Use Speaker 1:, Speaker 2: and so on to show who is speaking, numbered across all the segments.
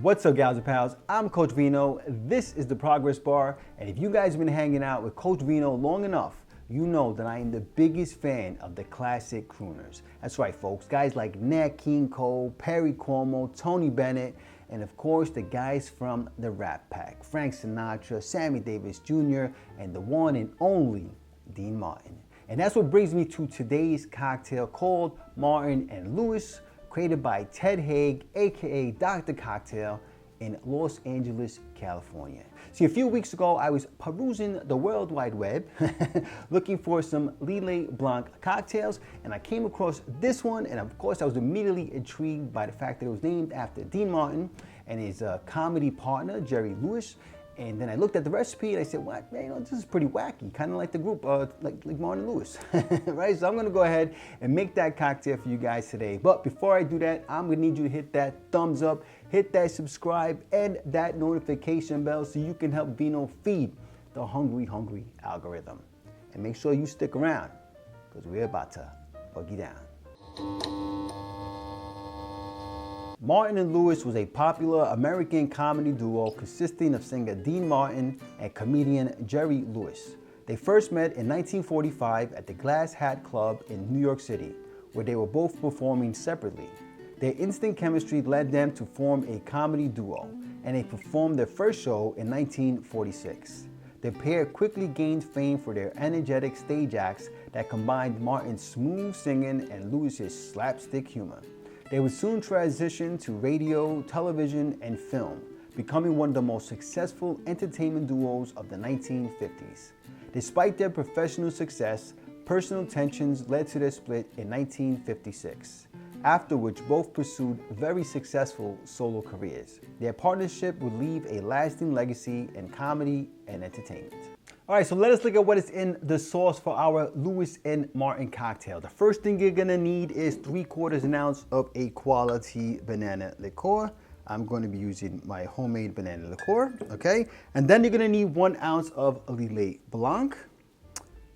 Speaker 1: What's up, gals and pals? I'm Coach Vino. This is the Progress Bar, and if you guys have been hanging out with Coach Vino long enough, you know that I am the biggest fan of the classic crooners. That's right, folks. Guys like Nat King Cole, Perry Como, Tony Bennett, and of course the guys from the Rat Pack, Frank Sinatra, Sammy Davis Jr., and the one and only Dean Martin. And that's what brings me to today's cocktail called Martin and Lewis, created by Ted Haigh, aka Dr. Cocktail, in Los Angeles, California. See, a few weeks ago, I was perusing the World Wide Web looking for some Lillet Blanc cocktails, and I came across this one, and of course, I was immediately intrigued by the fact that it was named after Dean Martin and his comedy partner, Jerry Lewis. And then I looked at the recipe and I said, what, man, this is pretty wacky, kind of like the group, like Martin Lewis, right? So I'm gonna go ahead and make that cocktail for you guys today. But before I do that, I'm gonna need you to hit that thumbs up, hit that subscribe, and that notification bell so you can help Vino feed the hungry algorithm. And make sure you stick around, because we're about to boogie down. Martin and Lewis was a popular American comedy duo consisting of singer Dean Martin and comedian Jerry Lewis. They first met in 1945 at the Glass Hat Club in New York City, where they were both performing separately. Their instant chemistry led them to form a comedy duo, and they performed their first show in 1946. The pair quickly gained fame for their energetic stage acts that combined Martin's smooth singing and Lewis's slapstick humor. They would soon transition to radio, television, and film, becoming one of the most successful entertainment duos of the 1950s. Despite their professional success, personal tensions led to their split in 1956, after which both pursued very successful solo careers. Their partnership would leave a lasting legacy in comedy and entertainment. All right, so let us look at what is in the sauce for our Lewis and Martin cocktail. The first thing you're gonna need is 3/4 ounce of a quality banana liqueur. I'm going to be using my homemade banana liqueur, okay? And then you're gonna need 1 ounce of Lillet Blanc.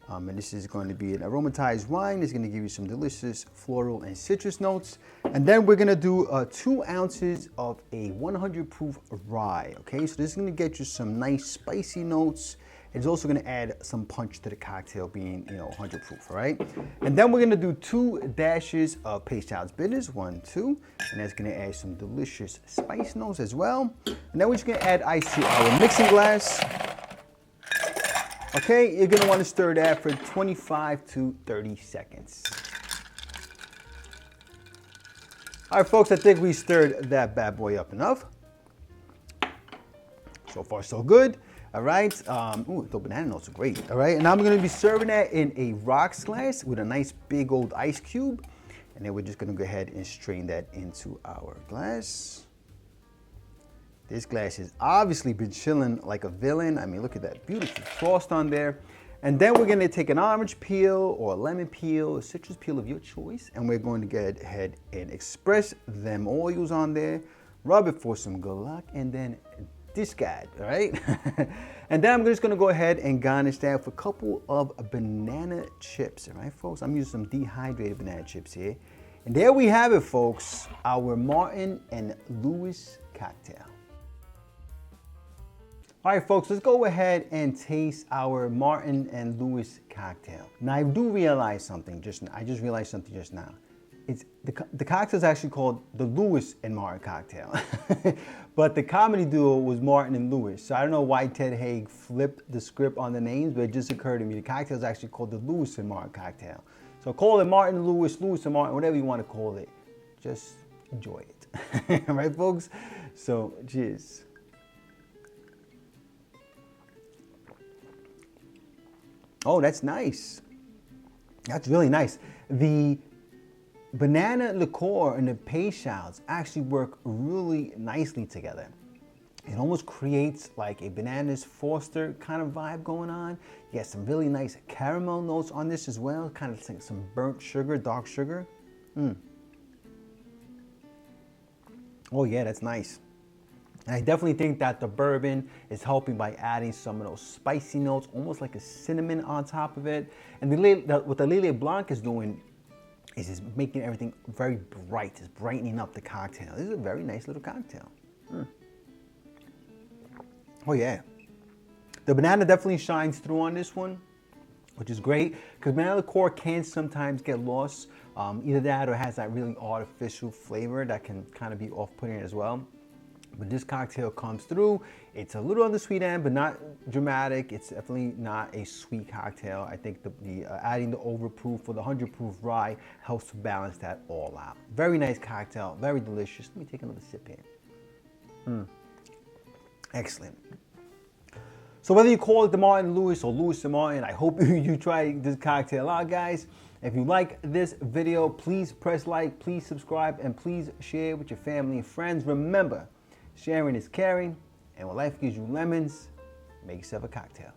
Speaker 1: And this is going to be an aromatized wine. It's gonna give you some delicious floral and citrus notes. And then we're gonna do 2 ounces of a 100 proof rye, okay? So this is gonna get you some nice spicy notes. It's also gonna add some punch to the cocktail being, 100 proof, all right? And then we're gonna do 2 dashes of Peychaud's bitters, 1, 2, and that's gonna add some delicious spice notes as well. And then we're just gonna add ice to our mixing glass. Okay, you're gonna wanna stir that for 25 to 30 seconds. All right, folks, I think we stirred that bad boy up enough. So far, so good. All right, ooh, the banana notes are great. All right, and I'm gonna be serving that in a rocks glass with a nice big old ice cube. And then we're just gonna go ahead and strain that into our glass. This glass has obviously been chilling like a villain. I mean, look at that beautiful frost on there. And then we're gonna take an orange peel or a lemon peel, a citrus peel of your choice, and we're going to get ahead and express them oils on there, rub it for some good luck, and then discard, all right? And then I'm just gonna go ahead and garnish that with a couple of banana chips, all right, folks? I'm using some dehydrated banana chips here. And there we have it, folks, our Martin and Lewis cocktail. All right, folks, let's go ahead and taste our Martin and Lewis cocktail. Now, I do realize something just now. I just realized something just now. It's the cocktail is actually called the Lewis and Martin cocktail. But the comedy duo was Martin and Lewis. So I don't know why Ted Haigh flipped the script on the names, but it just occurred to me. The cocktail is actually called the Lewis and Martin cocktail. So call it Martin and Lewis, Lewis and Martin, whatever you want to call it. Just enjoy it. All right, folks? So, cheers. Oh, that's nice. That's really nice. The banana liqueur and the Peychaud's actually work really nicely together. It almost creates like a bananas Foster kind of vibe going on. You get some really nice caramel notes on this as well, kind of like some burnt sugar, dark sugar. Oh yeah, that's nice. And I definitely think that the bourbon is helping by adding some of those spicy notes, almost like a cinnamon on top of it. And what the Lillet Blanc is doing is making everything very bright. It's brightening up the cocktail. This is a very nice little cocktail. Oh yeah. The banana definitely shines through on this one, which is great because banana liqueur can sometimes get lost. Either that or has that really artificial flavor that can kind of be off-putting as well. But this cocktail comes through. It's a little on the sweet end, but not dramatic. It's definitely not a sweet cocktail. I think adding the overproof or the 100 proof rye helps to balance that all out. Very nice cocktail, very delicious. Let me take another sip here. Excellent. So whether you call it the Martin Lewis or Lewis and Martin, I hope you try this cocktail out, guys. If you like this video, please press like, please subscribe, and please share with your family and friends. Remember, sharing is caring, and when life gives you lemons, make yourself a cocktail.